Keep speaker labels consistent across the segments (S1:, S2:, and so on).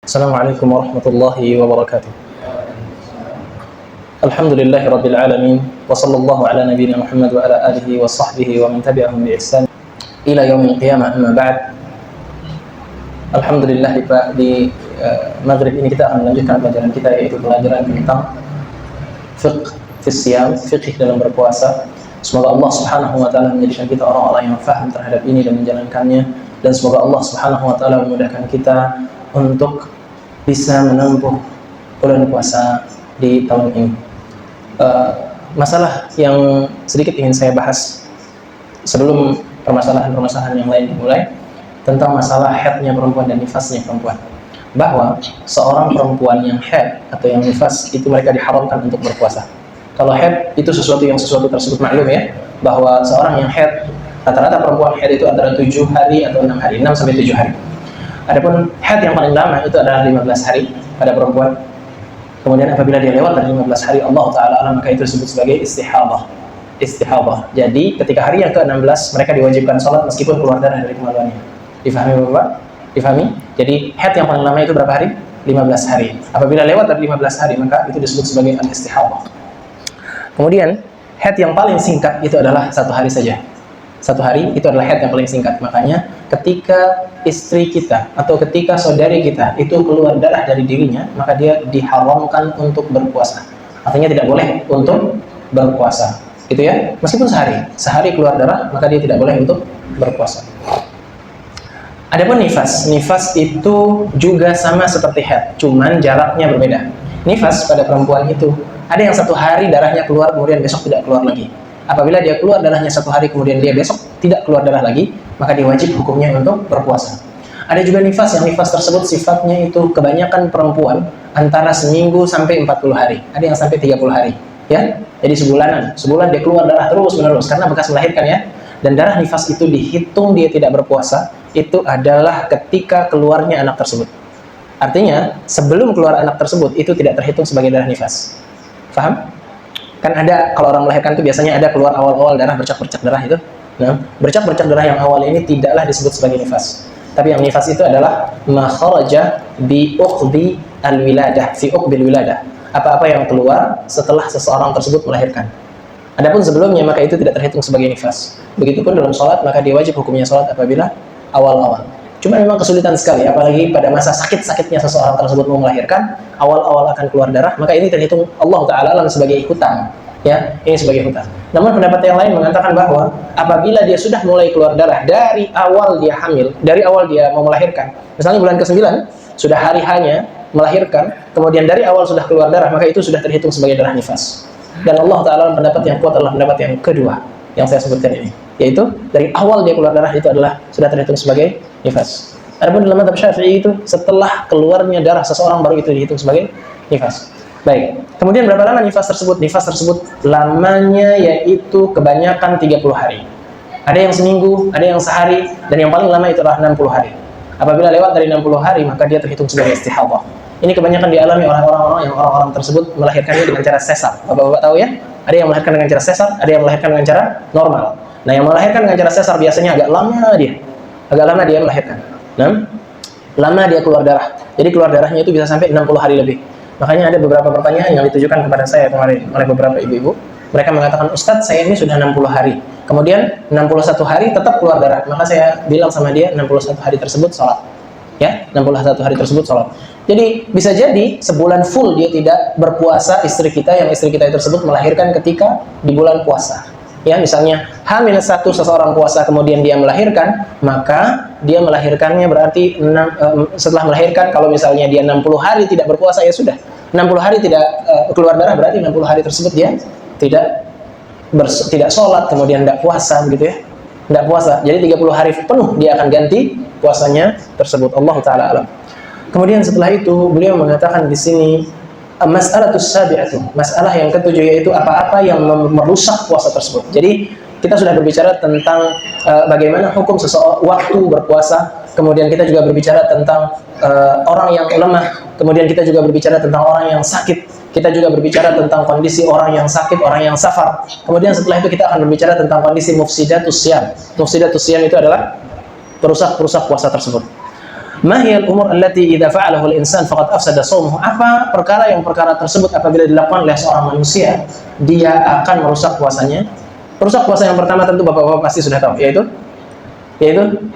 S1: Assalamualaikum warahmatullahi wabarakatuh. Alhamdulillahi rabbil alamin wa sallallahu ala nabiyyina Muhammad wa ala alihi wa sahbihi wa man tabi'ahum bi ihsan ila yaumil qiyamah, amma ba'd. Alhamdulillah, di maghrib ini kita akan melanjutkan pelajaran kita, yaitu pelajaran tentang fiqh dalam berpuasa. Semoga Allah Subhanahu wa taala menjadikan kita orang-orang yang faham terhadap ini dan menjalankannya, dan semoga Allah Subhanahu wa taala memudahkan kita untuk bisa menempuh bulan puasa di tahun ini. Masalah yang sedikit ingin saya bahas sebelum permasalahan-permasalahan yang lain dimulai, tentang masalah haidnya perempuan dan nifasnya perempuan. Bahwa seorang perempuan yang haid atau yang nifas itu mereka diharamkan untuk berpuasa. Kalau haid itu sesuatu tersebut maklum ya, bahwa seorang yang haid, rata-rata perempuan haid itu antara 7 hari atau 6 hari, 6 sampai 7 hari. Adapun haid yang paling lama itu adalah 15 hari pada perempuan. Kemudian apabila dia lewat dari 15 hari, Allah Ta'ala alam, maka itu disebut sebagai istihadah. Jadi ketika hari yang ke-16 mereka diwajibkan sholat meskipun keluar darah dari kemaluannya. Difahami Bapak? Difahami? Jadi haid yang paling lama itu berapa hari? 15 hari. Apabila lewat dari 15 hari, maka itu disebut sebagai al-istihadah. Kemudian haid yang paling singkat itu adalah 1 hari saja. 1 hari itu adalah haid yang paling singkat. Makanya ketika istri kita atau ketika saudari kita itu keluar darah dari dirinya, maka dia diharamkan untuk berpuasa. Artinya tidak boleh untuk berpuasa, gitu ya. Meskipun sehari keluar darah, maka dia tidak boleh untuk berpuasa. Adapun nifas itu juga sama seperti haid, cuman jaraknya berbeda. Nifas pada perempuan itu ada yang 1 hari darahnya keluar, kemudian besok tidak keluar lagi. Apabila dia keluar darahnya 1 hari, kemudian dia besok tidak keluar darah lagi, maka dia wajib hukumnya untuk berpuasa. Ada juga nifas, yang nifas tersebut sifatnya itu kebanyakan perempuan antara seminggu sampai 40 hari. Ada yang sampai 30 hari, ya. Jadi sebulan dia keluar darah terus menerus karena bekas melahirkan ya. Dan darah nifas itu dihitung dia tidak berpuasa, itu adalah ketika keluarnya anak tersebut. Artinya sebelum keluar anak tersebut itu tidak terhitung sebagai darah nifas. Paham? Kan ada, kalau orang melahirkan itu biasanya ada keluar awal-awal darah, bercak-bercak darah itu. Nah, bercak-bercak darah yang awal ini tidaklah disebut sebagai nifas. Tapi yang nifas itu adalah ma kharaja bi uqbi al-wiladah, fi uqbil wiladah. Apa-apa yang keluar setelah seseorang tersebut melahirkan. Adapun sebelumnya, maka itu tidak terhitung sebagai nifas. Begitupun dalam sholat, maka dia wajib hukumnya sholat apabila awal-awal. Cuma memang kesulitan sekali, apalagi pada masa sakit-sakitnya seseorang tersebut mau melahirkan, awal-awal akan keluar darah, maka ini terhitung Allah Ta'ala alam sebagai hutang. Ya, ini sebagai hutang. Namun pendapat yang lain mengatakan bahwa apabila dia sudah mulai keluar darah dari awal dia hamil, dari awal dia mau melahirkan, misalnya bulan ke-9, sudah hari hanya melahirkan, kemudian dari awal sudah keluar darah, maka itu sudah terhitung sebagai darah nifas. Dan Allah Ta'ala pendapat yang kuat adalah pendapat yang kedua yang saya sebutkan ini, yaitu dari awal dia keluar darah itu adalah sudah terhitung sebagai nifas. Adapun dalam mazhab Syafi'i itu setelah keluarnya darah seseorang baru itu dihitung sebagai nifas. Baik. Kemudian berapa lama nifas tersebut? Nifas tersebut lamanya yaitu kebanyakan 30 hari. Ada yang seminggu, ada yang sehari, dan yang paling lama itu adalah 60 hari. Apabila lewat dari 60 hari, maka dia terhitung sebagai istihadah. Ini kebanyakan dialami oleh orang-orang tersebut melahirkannya dengan cara sesar. Bapak-bapak tahu ya? Ada yang melahirkan dengan cara sesar, ada yang melahirkan dengan cara normal. Nah, yang melahirkan dengan cara sesar biasanya agak lama dia melahirkan. Nah, lama dia keluar darah. Jadi keluar darahnya itu bisa sampai 60 hari lebih. Makanya ada beberapa pertanyaan yang ditujukan kepada saya kemarin oleh beberapa ibu-ibu. Mereka mengatakan, Ustadz, saya ini sudah 60 hari. Kemudian 61 hari tetap keluar darah. Maka saya bilang sama dia, 61 hari tersebut sholat. Ya, 61 hari tersebut sholat. Jadi bisa jadi sebulan full dia tidak berpuasa istri kita, yang istri kita tersebut melahirkan ketika di bulan puasa. Ya, misalnya H-1 seseorang puasa kemudian dia melahirkan, maka dia melahirkannya berarti setelah melahirkan, kalau misalnya dia 60 hari tidak berpuasa, ya sudah 60 hari tidak keluar darah, berarti 60 hari tersebut dia tidak sholat, kemudian tidak puasa, begitu ya, tidak puasa. Jadi 30 hari penuh dia akan ganti puasanya tersebut. Allah Ta'ala alam. Kemudian setelah itu beliau mengatakan di sini mas'alatus sabi'atu, masalah yang ketujuh, yaitu apa-apa yang merusak puasa tersebut. Jadi kita sudah berbicara tentang bagaimana hukum seseorang waktu berpuasa, kemudian kita juga berbicara tentang orang yang lemah, kemudian kita juga berbicara tentang orang yang sakit, kita juga berbicara tentang kondisi orang yang sakit, orang yang safar. Kemudian setelah itu kita akan berbicara tentang kondisi mufsidatus siyam. Mufsidatus siyam itu adalah perusak puasa tersebut. Ma hiyal umur allati idza fa'alahu al-insan faqad afsada shaumuhu? Apa perkara tersebut apabila dilakukan oleh seorang manusia, dia akan merusak puasanya? Merusak puasa yang pertama tentu Bapak-bapak pasti sudah tahu, yaitu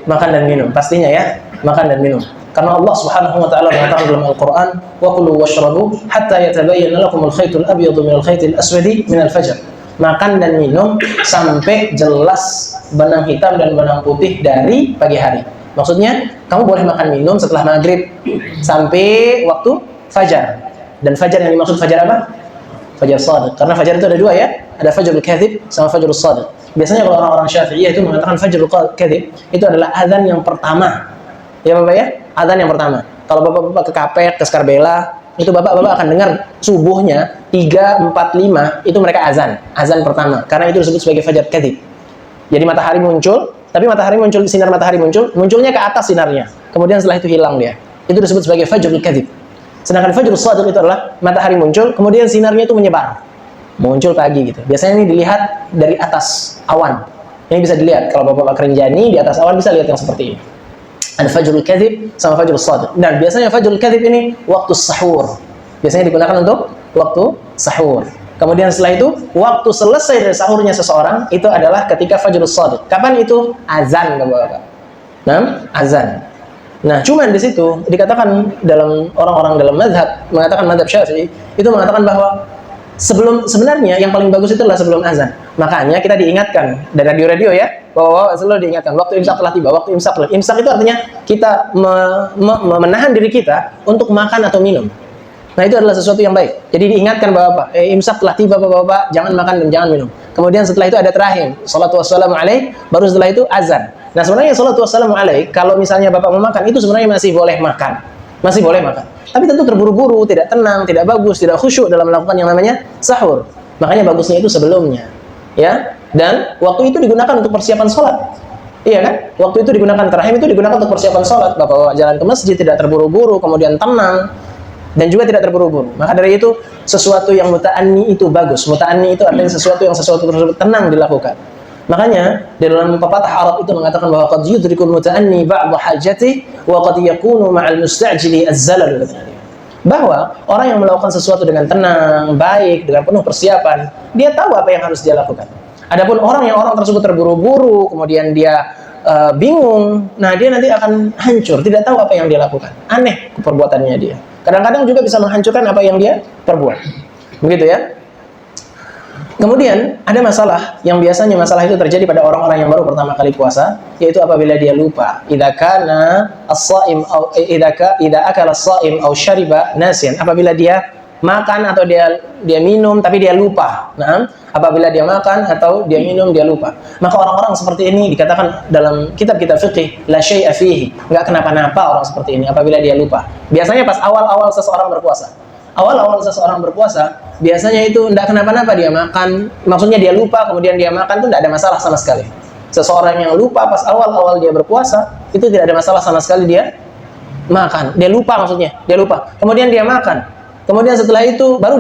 S1: makan dan minum. Pastinya ya, makan dan minum. Karena Allah Subhanahu wa taala mengatakan dalam Al-Qur'an, "Wa kulu washrabu hatta yatabayyana lakum al-khaytul abyadu minal khaytil aswadi minal fajr." Makan dan minum sampai jelas benang hitam dan benang putih dari pagi hari. Maksudnya, kamu boleh makan minum setelah maghrib sampai waktu fajar. Dan fajar yang dimaksud fajar apa? Fajar shadiq. Karena fajar itu ada dua ya, ada fajrul kadhib sama fajrul shadiq. Biasanya kalau orang-orang Syafi'iyah itu mengatakan fajrul kadhib itu adalah azan yang pertama. Ya Bapak ya, azan yang pertama. Kalau Bapak-bapak ke Kapek, ke Skarbela, itu Bapak-bapak akan dengar subuhnya 3, 4, 5 itu mereka azan pertama. Karena itu disebut sebagai fajar kadhib. Jadi matahari muncul, tapi sinar matahari munculnya ke atas sinarnya. Kemudian setelah itu hilang dia. Itu disebut sebagai fajrul kadhib. Sedangkan fajrul shadiq itu adalah matahari muncul, kemudian sinarnya itu menyebar. Muncul pagi gitu. Biasanya ini dilihat dari atas awan. Ini bisa dilihat kalau Bapak-bapak kerinjani di atas awan bisa lihat yang seperti ini. Ada fajrul kadhib sama fajrul shadiq. Dan biasanya fajrul kadhib ini waktu sahur. Biasanya digunakan untuk waktu sahur. Kemudian setelah itu, waktu selesai dari sahurnya seseorang, itu adalah ketika fajrul shadiq. Kapan itu? Azan, Bapak-bapak. Nah, azan. Nah, cuman di situ dikatakan dalam orang-orang dalam mengatakan mazhab Syafi'i, itu mengatakan bahwa sebenarnya yang paling bagus itu adalah sebelum azan. Makanya kita diingatkan dari radio-radio ya, bahwa selalu diingatkan waktu imsak telah tiba, waktu imsak telah. Imsak itu artinya kita menahan diri kita untuk makan atau minum. Nah, itu adalah sesuatu yang baik. Jadi diingatkan Bapak, imsak telah tiba Bapak, jangan makan dan jangan minum. Kemudian setelah itu ada terakhir, salatu wassalamu alaik, baru setelah itu azan. Nah, sebenarnya salatu wassalamu alaik, kalau misalnya Bapak mau makan, itu sebenarnya masih boleh makan. Masih boleh makan. Tapi tentu terburu-buru, tidak tenang, tidak bagus, tidak khusyuk dalam melakukan yang namanya sahur. Makanya bagusnya itu sebelumnya. Ya. Dan waktu itu digunakan untuk persiapan sholat. Iya kan? Waktu itu digunakan, terakhir itu digunakan untuk persiapan sholat. Bapak jalan ke masjid, tidak terburu-buru, kemudian tenang. Dan juga tidak terburu-buru. Maka dari itu sesuatu yang muta'anni itu bagus. Muta'anni itu artinya sesuatu tersebut tenang dilakukan. Makanya dalam pepatah Arab itu mengatakan bahwa qad yudrikul muta'anni ba'd hajati wa qad yakunu ma'al musta'jili az-zalal. Bahwa orang yang melakukan sesuatu dengan tenang, baik, dengan penuh persiapan, dia tahu apa yang harus dia lakukan. Adapun orang tersebut terburu-buru, kemudian dia bingung, nah dia nanti akan hancur, tidak tahu apa yang dia lakukan. Aneh perbuatannya dia. Kadang-kadang juga bisa menghancurkan apa yang dia perbuat. Begitu ya. Kemudian ada masalah yang biasanya masalah itu terjadi pada orang-orang yang baru pertama kali puasa, yaitu apabila dia lupa. Idza kana as-shaim aw idza akala as-shaim aw syariba nasiyan. Apabila dia makan atau dia minum tapi dia lupa. Nah, apabila dia makan atau dia minum dia lupa. Maka orang-orang seperti ini dikatakan dalam kitab-kitab fikih la syai'a fihi. Enggak kenapa-napa orang seperti ini apabila dia lupa. Biasanya pas awal-awal seseorang berpuasa. Awal-awal seseorang berpuasa, biasanya itu enggak kenapa-napa dia makan. Maksudnya dia lupa kemudian dia makan itu enggak ada masalah sama sekali. Seseorang yang lupa pas awal-awal dia berpuasa, itu tidak ada masalah sama sekali dia makan. Dia lupa maksudnya, dia lupa. Kemudian dia makan. Kemudian setelah itu baru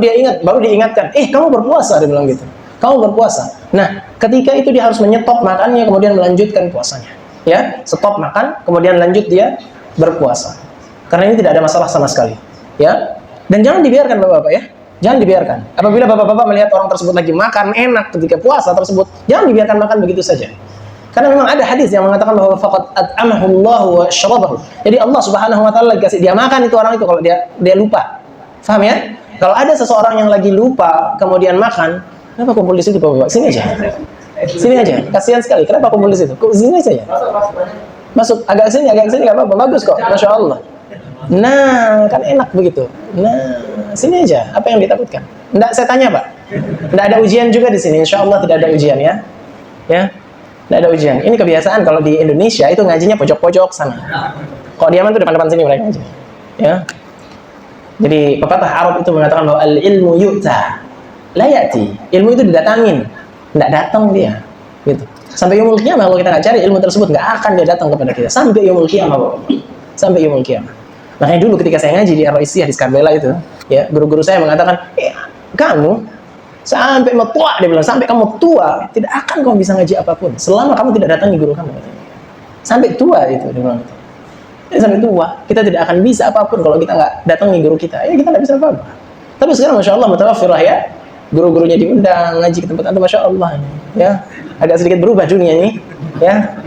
S1: diingatkan, kamu berpuasa, dia bilang gitu. Kamu berpuasa. Nah, ketika itu dia harus menyetop makannya, kemudian melanjutkan puasanya. Ya, stop makan, kemudian lanjut dia berpuasa. Karena ini tidak ada masalah sama sekali. Ya, dan jangan dibiarkan Bapak-bapak ya. Jangan dibiarkan. Apabila Bapak-bapak melihat orang tersebut lagi makan enak ketika puasa tersebut, jangan dibiarkan makan begitu saja. Karena memang ada hadis yang mengatakan bahwa faqad at'amahu Allah wa syarabahu. Jadi Allah Subhanahu wa taala kasih dia makan itu orang itu kalau dia lupa. Paham ya? Kalau ada seseorang yang lagi lupa kemudian makan, kenapa kumpul di situ Bapak? Sini aja. Sini aja. Kasihan sekali. Kenapa kumpul di situ? Sini saja. Masuk agak sini enggak apa-apa. Bagus kok. Masya Allah. Nah, kan enak begitu. Nah, sini aja. Apa yang ditakutkan? Enggak, saya tanya Pak. Enggak ada ujian juga di sini. Insya Allah tidak ada ujian ya. Ya. Enggak ada ujian. Ini kebiasaan kalau di Indonesia itu ngajinya pojok-pojok sana. Kalau di Yaman tuh depan-depan sini mereka aja. Ya. Jadi pepatah Arab itu mengatakan bahwa al-ilmu yu'ta la ya'ti. Ilmu itu didatangin, enggak datang dia. Gitu. Sampai yaumul qiyamah kalau kita enggak cari ilmu tersebut enggak akan dia datang kepada kita sampai yaumul qiyamah, Bapak. Sampai yaumul qiyamah. Makanya dulu ketika saya ngaji di Ar-Raisiyah di Skarbela itu, ya, guru-guru saya mengatakan, kamu sampai mau tua, dia bilang, sampai kamu tua, tidak akan kamu bisa ngaji apapun selama kamu tidak datangi guru kamu. Sampai tua itu dia bilang. Sampai tua kita tidak akan bisa apapun kalau kita nggak datangi guru kita. Ya kita nggak bisa apa-apa. Tapi sekarang masya Allah mutawaffirah ya, guru-gurunya diundang ngaji ke tempat anda, masya Allah ya. Agak sedikit berubah dunia ini ya.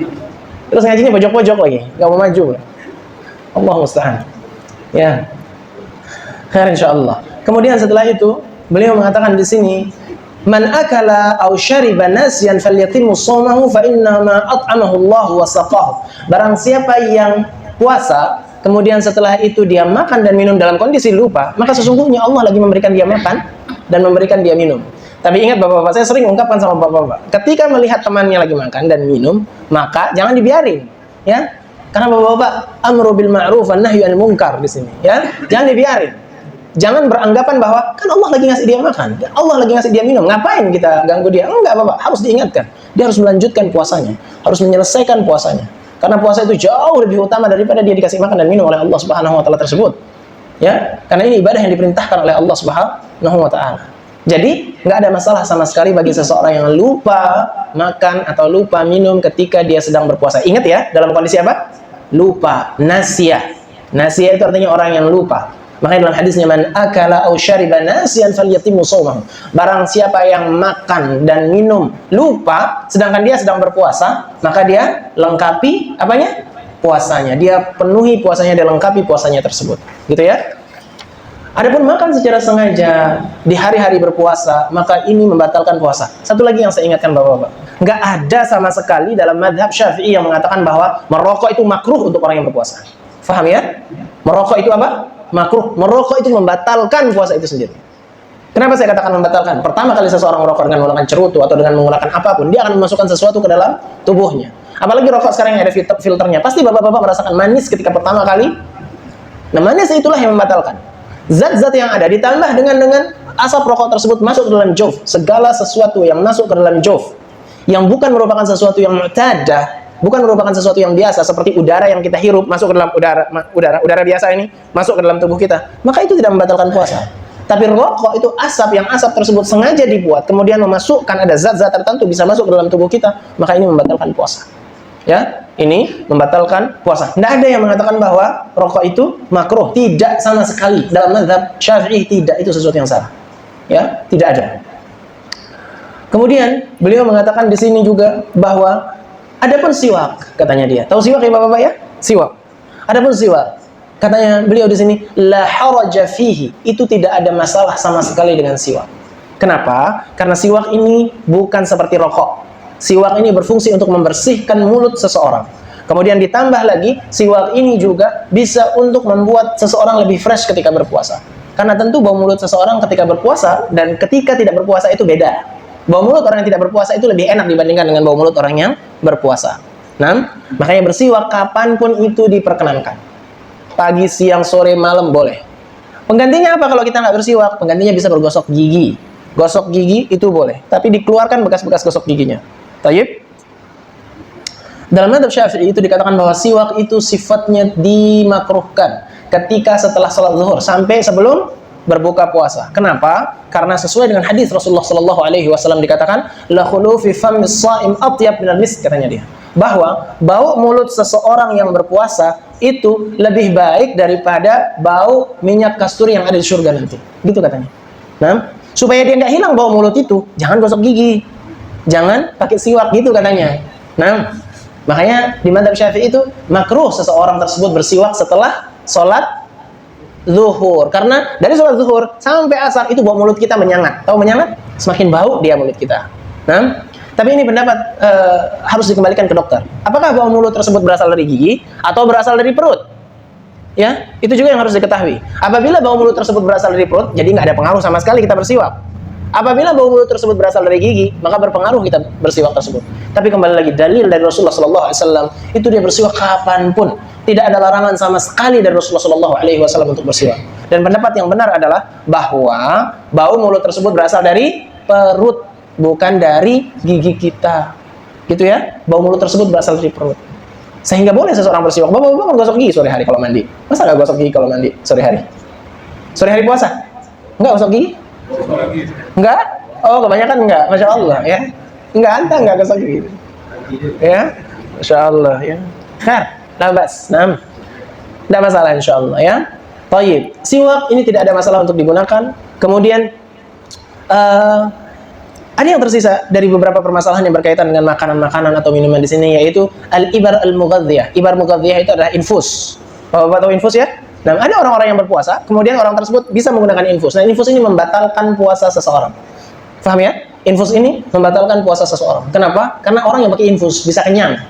S1: Terus ngajinya pojok-pojok lagi, nggak mau maju. Allah musta'an ya. Khair insyaallah. Kemudian setelah itu beliau mengatakan di sini, man akala aw syariba nasyan falyatimmu shaumahu fa inna ma at'amahu Allah wa saqahu. Barang siapa yang puasa kemudian setelah itu dia makan dan minum dalam kondisi lupa, maka sesungguhnya Allah lagi memberikan dia makan dan memberikan dia minum. Tapi ingat bapak-bapak, saya sering ungkapkan sama bapak-bapak, ketika melihat temannya lagi makan dan minum, maka jangan dibiarin ya. Karena bapak-bapak amru bil ma'ruf wan nahyu anil munkar di sini ya. Jangan dibiarin. Jangan beranggapan bahwa kan Allah lagi ngasih dia makan, Allah lagi ngasih dia minum, ngapain kita ganggu dia? Enggak, Bapak, harus diingatkan. Dia harus melanjutkan puasanya, harus menyelesaikan puasanya. Karena puasa itu jauh lebih utama daripada dia dikasih makan dan minum oleh Allah Subhanahu wa taala tersebut. Ya, karena ini ibadah yang diperintahkan oleh Allah Subhanahu wa taala. Jadi, nggak ada masalah sama sekali bagi seseorang yang lupa makan atau lupa minum ketika dia sedang berpuasa. Ingat ya, dalam kondisi apa? Lupa, nasiyah. Nasiyah itu artinya orang yang lupa. Makanya dalam hadisnya, man akala aw syariba nasiyan falyatimmu shaumahu. Barang siapa yang makan dan minum lupa sedangkan dia sedang berpuasa, maka dia lengkapi apanya? Puasanya. Dia penuhi puasanya, dia lengkapi puasanya tersebut. Gitu ya. Adapun makan secara sengaja di hari-hari berpuasa, maka ini membatalkan puasa. Satu lagi yang saya ingatkan Bapak-bapak, nggak ada sama sekali dalam mazhab Syafi'i yang mengatakan bahwa merokok itu makruh untuk orang yang berpuasa. Faham ya? Merokok itu apa? Makruh. Merokok itu membatalkan puasa itu sendiri. Kenapa saya katakan membatalkan? Pertama kali seseorang merokok dengan menggunakan cerutu atau dengan menggunakan apapun, dia akan memasukkan sesuatu ke dalam tubuhnya. Apalagi rokok sekarang yang ada filternya. Pasti bapak-bapak merasakan manis ketika pertama kali. Nah, manis itulah yang membatalkan. Zat-zat yang ada ditambah dengan asap rokok tersebut masuk ke dalam jauf. Segala sesuatu yang masuk ke dalam jauf yang bukan merupakan sesuatu yang mu'tadah, bukan merupakan sesuatu yang biasa seperti udara yang kita hirup masuk ke dalam udara biasa ini masuk ke dalam tubuh kita, maka itu tidak membatalkan puasa. Tapi rokok itu asap, yang asap tersebut sengaja dibuat kemudian memasukkan ada zat-zat tertentu bisa masuk ke dalam tubuh kita, maka ini membatalkan puasa. Ya, ini membatalkan puasa. Tidak ada yang mengatakan bahwa rokok itu makruh, tidak sama sekali. Dalam mazhab Syafi'i tidak, itu sesuatu yang salah. Ya, tidak ada. Kemudian beliau mengatakan di sini juga bahwa adapun siwak, katanya dia. Tahu siwak ya Bapak-bapak ya? Siwak. Adapun siwak, katanya beliau di sini la haraja fihi, itu tidak ada masalah sama sekali dengan siwak. Kenapa? Karena siwak ini bukan seperti rokok. Siwak ini berfungsi untuk membersihkan mulut seseorang. Kemudian ditambah lagi, siwak ini juga bisa untuk membuat seseorang lebih fresh ketika berpuasa. Karena tentu bau mulut seseorang ketika berpuasa dan ketika tidak berpuasa itu beda. Bau mulut orang yang tidak berpuasa itu lebih enak dibandingkan dengan bau mulut orang yang berpuasa. Nah, makanya bersiwak kapanpun itu diperkenankan. Pagi, siang, sore, malam boleh. Penggantinya apa kalau kita nggak bersiwak? Penggantinya bisa bergosok gigi. Gosok gigi itu boleh, tapi dikeluarkan bekas-bekas gosok giginya. Tayyib. Dalam mazhab Syafi'i itu dikatakan bahwa siwak itu sifatnya dimakruhkan ketika setelah salat zuhur sampai sebelum berbuka puasa. Kenapa? Karena sesuai dengan hadis Rasulullah sallallahu alaihi wasallam dikatakan la khulu fi fammis shaim atyab minal misk, katanya dia. Bahwa bau mulut seseorang yang berpuasa itu lebih baik daripada bau minyak kasturi yang ada di surga nanti. Gitu katanya. Nah, supaya dia nggak hilang bau mulut itu, jangan gosok gigi. Jangan pakai siwak gitu katanya. Nah, makanya di mazhab Syafi'i itu makruh seseorang tersebut bersiwak setelah sholat zuhur. Karena dari sholat zuhur sampai asar itu bau mulut kita menyangat. Tahu menyangat? Semakin bau dia mulut kita. Nah, tapi ini pendapat harus dikembalikan ke dokter. Apakah bau mulut tersebut berasal dari gigi atau berasal dari perut? Ya, itu juga yang harus diketahui. Apabila bau mulut tersebut berasal dari perut, jadi nggak ada pengaruh sama sekali kita bersiwak. Apabila bau mulut tersebut berasal dari gigi, maka berpengaruh kita bersiwak tersebut. Tapi kembali lagi, dalil dari Rasulullah SAW itu dia bersiwak kapanpun. Tidak ada larangan sama sekali dari Rasulullah SAW untuk bersiwak. Dan pendapat yang benar adalah bahwa bau mulut tersebut berasal dari perut, bukan dari gigi kita. Gitu ya? Bau mulut tersebut berasal dari perut. Sehingga boleh seseorang bersiwak. Bapak-bapak kan gosok gigi sore hari kalau mandi. Masa nggak gosok gigi kalau mandi sore hari? Sore hari puasa? Nggak gosok gigi? Enggak? Oh, kebanyakan enggak. Masya Allah ya. Enggak, anta enggak gosok gigi. Ya, Masya Allah ya. Khair, labas. Nah, Tidak masalah insyaallah ya. Tayyib. Siwak ini tidak ada masalah untuk digunakan. Kemudian ada yang tersisa dari beberapa permasalahan yang berkaitan dengan makanan-makanan atau minuman di sini, yaitu al-ibar al-mughadhdhiyah. Ibar mughadhdhiyah itu adalah infus. Bapak tahu infus ya? Nah, ada orang-orang yang berpuasa, kemudian orang tersebut bisa menggunakan infus. Nah, infus ini membatalkan puasa seseorang. Paham ya? Infus ini membatalkan puasa seseorang. Kenapa? Karena orang yang pakai infus bisa kenyang.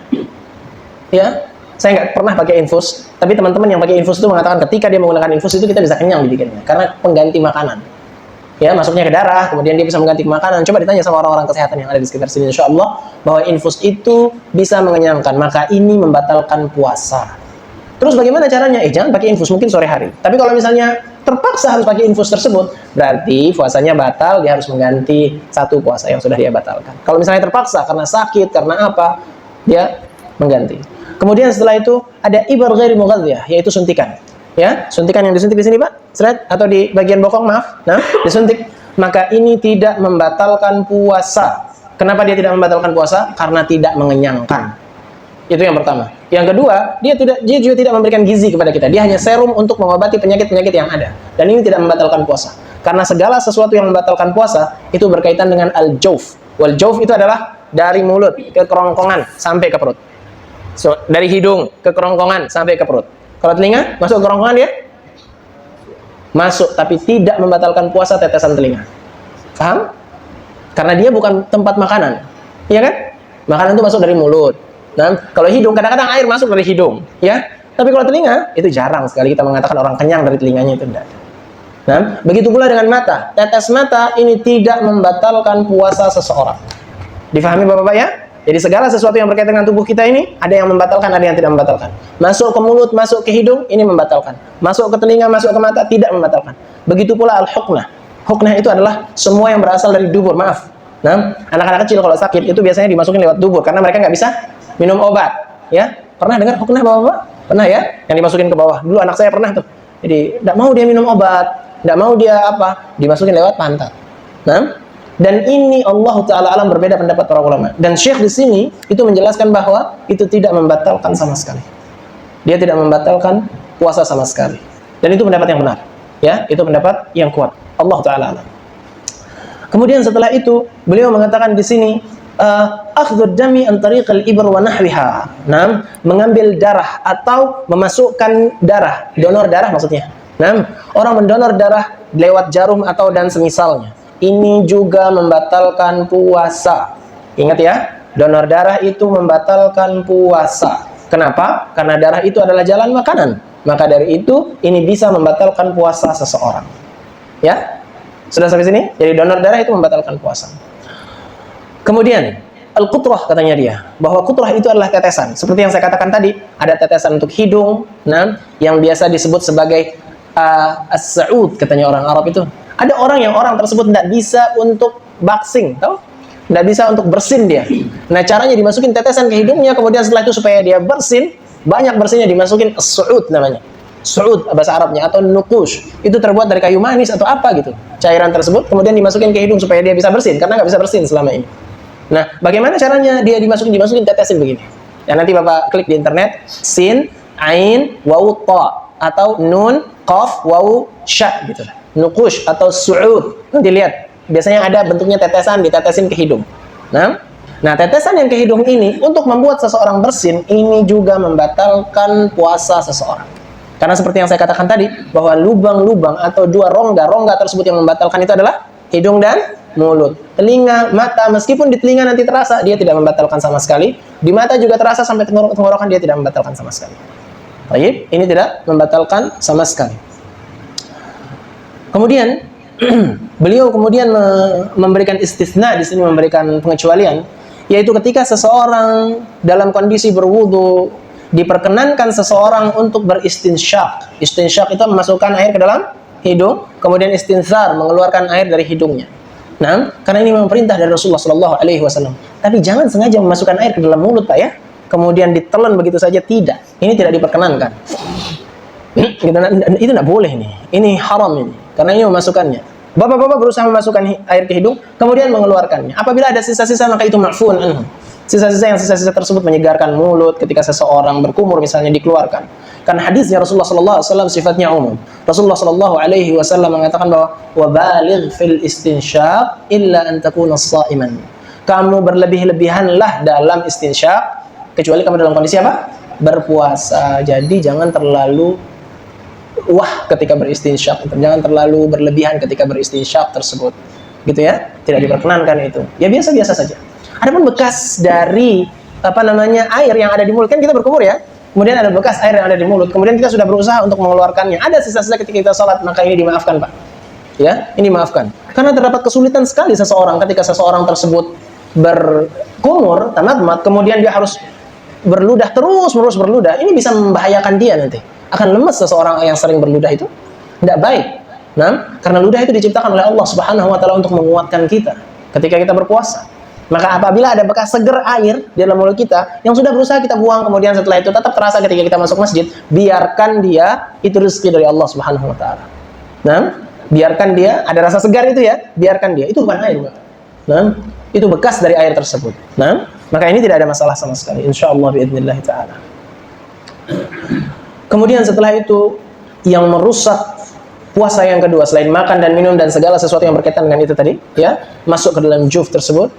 S1: Ya, saya nggak pernah pakai infus, tapi teman-teman yang pakai infus itu mengatakan ketika dia menggunakan infus itu kita bisa kenyang dibikinnya, karena pengganti makanan. Ya, masuknya ke darah, kemudian dia bisa mengganti makanan. Coba ditanya sama orang-orang kesehatan yang ada di sekitar sini, insya Allah, bahwa infus itu bisa mengenyangkan, maka ini membatalkan puasa. Terus bagaimana caranya? Jangan pakai infus, mungkin sore hari. Tapi kalau misalnya terpaksa harus pakai infus tersebut, berarti puasanya batal, dia harus mengganti satu puasa yang sudah dia batalkan. Kalau misalnya terpaksa, karena sakit, karena apa, dia mengganti. Kemudian setelah itu, ada ibar ghairi mughadhdhiyah, yaitu suntikan. Ya, suntikan yang disuntik di sini, Pak, seret, atau di bagian bokong, maaf, nah, disuntik, maka ini tidak membatalkan puasa. Kenapa dia tidak membatalkan puasa? Karena tidak mengenyangkan. Itu yang pertama. Yang kedua, dia juga tidak memberikan gizi kepada kita. Dia hanya serum untuk mengobati penyakit-penyakit yang ada. Dan ini tidak membatalkan puasa. Karena segala sesuatu yang membatalkan puasa itu berkaitan dengan al-jauf. Wal-jauf itu adalah dari mulut ke kerongkongan sampai ke perut. So, dari hidung ke kerongkongan sampai ke perut. Kalau telinga, masuk ke kerongkongan dia? Masuk, tapi tidak membatalkan puasa tetesan telinga. Paham? Karena dia bukan tempat makanan. Iya kan? Makanan itu masuk dari mulut. Nah, kalau hidung, kadang-kadang air masuk dari hidung. Ya? Tapi kalau telinga, itu jarang sekali kita mengatakan orang kenyang dari telinganya, itu tidak. Nah, begitu pula dengan mata. Tetes mata ini tidak membatalkan puasa seseorang. Difahami Bapak-Bapak ya? Jadi segala sesuatu yang berkaitan dengan tubuh kita ini, ada yang membatalkan, ada yang tidak membatalkan. Masuk ke mulut, masuk ke hidung, ini membatalkan. Masuk ke telinga, masuk ke mata, tidak membatalkan. Begitu pula al-huknah. Huknah itu adalah semua yang berasal dari dubur, maaf. Nah, anak-anak kecil kalau sakit, itu biasanya dimasukin lewat dubur, karena mereka nggak bisa minum obat. Ya, pernah dengar huknah Bapak-Bapak? Pernah ya? Yang dimasukin ke bawah. Dulu anak saya pernah tuh. Jadi, nggak mau dia minum obat, nggak mau dia apa, dimasukin lewat pantat. Nah, dan ini Allah Ta'ala alam berbeda pendapat para ulama. Dan Syekh di sini itu menjelaskan bahwa itu tidak membatalkan sama sekali. Dia tidak membatalkan puasa sama sekali. Dan itu pendapat yang benar. Ya, itu pendapat yang kuat. Allah Ta'ala alam. Kemudian setelah itu beliau mengatakan di sini akhdud dami an tariqil ibr wa nahwiha. Nah, mengambil darah atau memasukkan darah, donor darah maksudnya. Nah, orang mendonor darah lewat jarum atau dan semisalnya. Ini juga membatalkan puasa. Ingat ya, donor darah itu membatalkan puasa. Kenapa? Karena darah itu adalah jalan makanan. Maka dari itu, ini bisa membatalkan puasa seseorang. Ya? Sudah sampai sini? Jadi donor darah itu membatalkan puasa. Kemudian, al-qutrah katanya dia. Bahwa qutrah itu adalah tetesan. Seperti yang saya katakan tadi, ada tetesan untuk hidung, nah, yang biasa disebut sebagai as-sa'ud, katanya orang Arab itu. Ada orang tersebut tidak bisa untuk baksing, tahu? Tidak bisa untuk bersin dia. Nah, caranya dimasukin tetesan ke hidungnya, kemudian setelah itu supaya dia bersin, banyak bersinnya dimasukin as-su'ud namanya. Su'ud bahasa Arabnya atau nukush. Itu terbuat dari kayu manis atau apa gitu. Cairan tersebut kemudian dimasukin ke hidung supaya dia bisa bersin, karena nggak bisa bersin selama ini. Nah, bagaimana caranya dia dimasukin tetesin begini. Ya, nanti Bapak klik di internet, sin, ain, waw, ta, atau nun, qaf, waw, sya gitu. Nukush atau su'ud. Nanti lihat, biasanya ada bentuknya tetesan, ditetesin ke hidung. Nah, tetesan yang ke hidung ini untuk membuat seseorang bersin, ini juga membatalkan puasa seseorang. Karena seperti yang saya katakan tadi, bahwa lubang-lubang atau dua rongga tersebut yang membatalkan itu adalah hidung dan mulut. Telinga, mata, meskipun di telinga nanti terasa, dia tidak membatalkan sama sekali. Di mata juga terasa sampai tenggorokan, dia tidak membatalkan sama sekali. Baik, ini tidak membatalkan sama sekali. Kemudian beliau kemudian memberikan istisna di sini, memberikan pengecualian, yaitu ketika seseorang dalam kondisi berwudu diperkenankan seseorang untuk beristinsyak. Istinsyak itu memasukkan air ke dalam hidung, kemudian istinsar mengeluarkan air dari hidungnya. Nah, karena ini memang perintah dari Rasulullah Shallallahu Alaihi Wasallam. Tapi jangan sengaja memasukkan air ke dalam mulut, Pak ya. Kemudian ditelan begitu saja, tidak. Ini tidak diperkenankan. Itu tidak boleh nih. Ini haram ini. Karena ini memasukkannya. Bapak-bapak berusaha memasukkan air ke hidung, kemudian mengeluarkannya. Apabila ada sisa-sisa, maka itu ma'fun anhu. Sisa-sisa tersebut menyegarkan mulut ketika seseorang berkumur misalnya dikeluarkan. Karena hadisnya Rasulullah sallallahu alaihi wasallam sifatnya umum. Rasulullah sallallahu alaihi wasallam mengatakan bahwa wa baligh fil istinsyaq illa an takuna sha'iman. Kamu berlebih-lebihanlah dalam istinsyaq kecuali kamu dalam kondisi apa? Berpuasa. Jadi jangan terlalu ketika beristinsyaq, jangan terlalu berlebihan ketika beristinsyaq tersebut. Gitu ya? Tidak diperkenankan itu. Ya biasa-biasa saja. Adapun bekas dari air yang ada di mulut, kan kita berkumur ya. Kemudian ada bekas air yang ada di mulut. Kemudian kita sudah berusaha untuk mengeluarkannya. Ada sisa-sisa ketika kita sholat, maka ini dimaafkan, Pak. Ya, ini dimaafkan. Karena terdapat kesulitan sekali seseorang ketika seseorang tersebut berkumur, tamadmat, kemudian dia harus berludah terus berludah. Ini bisa membahayakan dia nanti. Akan lemes seseorang yang sering berludah itu. Tidak baik. Nah, karena ludah itu diciptakan oleh Allah Subhanahu wa taala untuk menguatkan kita ketika kita berpuasa. Maka apabila ada bekas seger air di dalam mulut kita yang sudah berusaha kita buang, kemudian setelah itu tetap terasa ketika kita masuk masjid, biarkan dia, itu rezeki dari Allah Subhanahu wa taala. Nah, biarkan dia ada rasa segar itu ya, biarkan dia. Itu bukan air, Pak. Nah, itu bekas dari air tersebut. Nah, maka ini tidak ada masalah sama sekali, insyaallah biidznillah taala. Kemudian setelah itu yang merusak puasa yang kedua selain makan dan minum dan segala sesuatu yang berkaitan dengan itu tadi, ya, masuk ke dalam juf tersebut,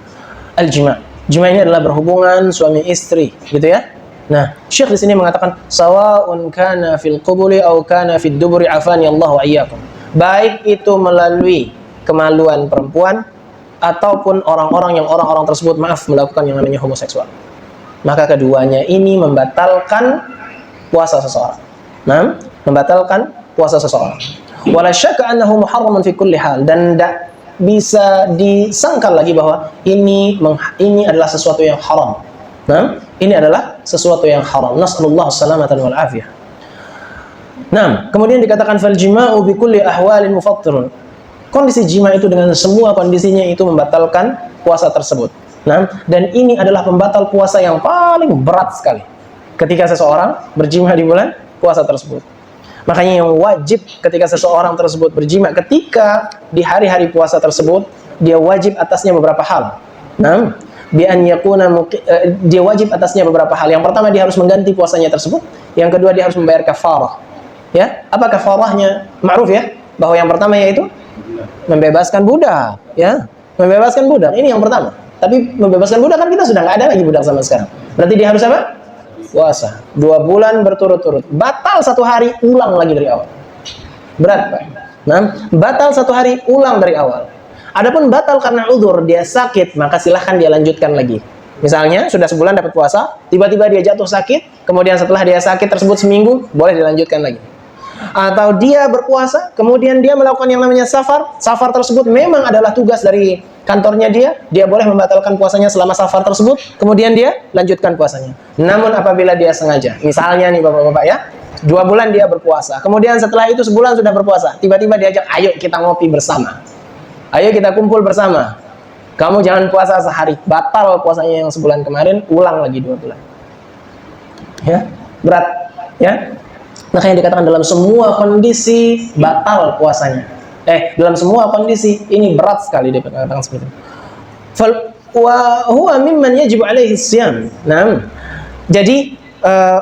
S1: al-jima'. Jima' ini adalah berhubungan suami istri, gitu ya. Nah, Syekh di sini mengatakan sawa'un kana fil qubuli aw kana fid duburi afani Allah wa iyyakum. Baik itu melalui kemaluan perempuan ataupun orang-orang tersebut melakukan yang namanya homoseksual. Maka keduanya ini membatalkan puasa seseorang. Nah, membatalkan puasa seseorang. Wala syakka annahu muharramun fi kulli hal, dan tidak bisa disangkal lagi bahwa ini adalah sesuatu yang haram. Nah, ini adalah sesuatu yang haram. Nasallallahu salamatan wal afiyah. Nah, kemudian dikatakan fal jima'u bi kulli ahwalin mufattirun. Kondisi jima itu dengan semua kondisinya itu membatalkan puasa tersebut. Nah, dan ini adalah pembatal puasa yang paling berat sekali ketika seseorang berjima di bulan puasa tersebut. Makanya yang wajib ketika seseorang tersebut berjima ketika di hari-hari puasa tersebut, dia wajib atasnya beberapa hal. Nah, dia wajib atasnya beberapa hal. Yang pertama, dia harus mengganti puasanya tersebut. Yang kedua, dia harus membayar kafarah. Ya, apa kafarahnya? Ma'ruf ya, bahwa yang pertama yaitu membebaskan budak, ya. Membebaskan budak. Ini yang pertama. Tapi membebaskan budak kan kita sudah nggak ada lagi budak sama sekarang. Berarti dia harus apa? Puasa 2 bulan berturut-turut. Batal 1 hari, ulang lagi dari awal. Berat, Pak. Nah, batal 1 hari, ulang dari awal. Adapun batal karena udzur, dia sakit, maka silahkan dia lanjutkan lagi. Misalnya sudah sebulan dapat puasa, tiba-tiba dia jatuh sakit, kemudian setelah dia sakit tersebut seminggu, boleh dilanjutkan lagi. Atau dia berpuasa, kemudian dia melakukan yang namanya safar. Safar tersebut memang adalah tugas dari kantornya dia boleh membatalkan puasanya selama safar tersebut, kemudian dia lanjutkan puasanya. Namun apabila dia sengaja, misalnya nih bapak-bapak ya, 2 bulan dia berpuasa, kemudian setelah itu sebulan sudah berpuasa, tiba-tiba diajak, ayo kita ngopi bersama, ayo kita kumpul bersama, kamu jangan puasa sehari, batal puasanya yang sebulan kemarin, ulang lagi 2 bulan. Ya, berat ya. Makanya dikatakan dalam semua kondisi batal puasanya. Dalam semua kondisi ini berat sekali dia katakan seperti itu. Wa huwa mimman yajibu alaihi siyam. Nah, jadi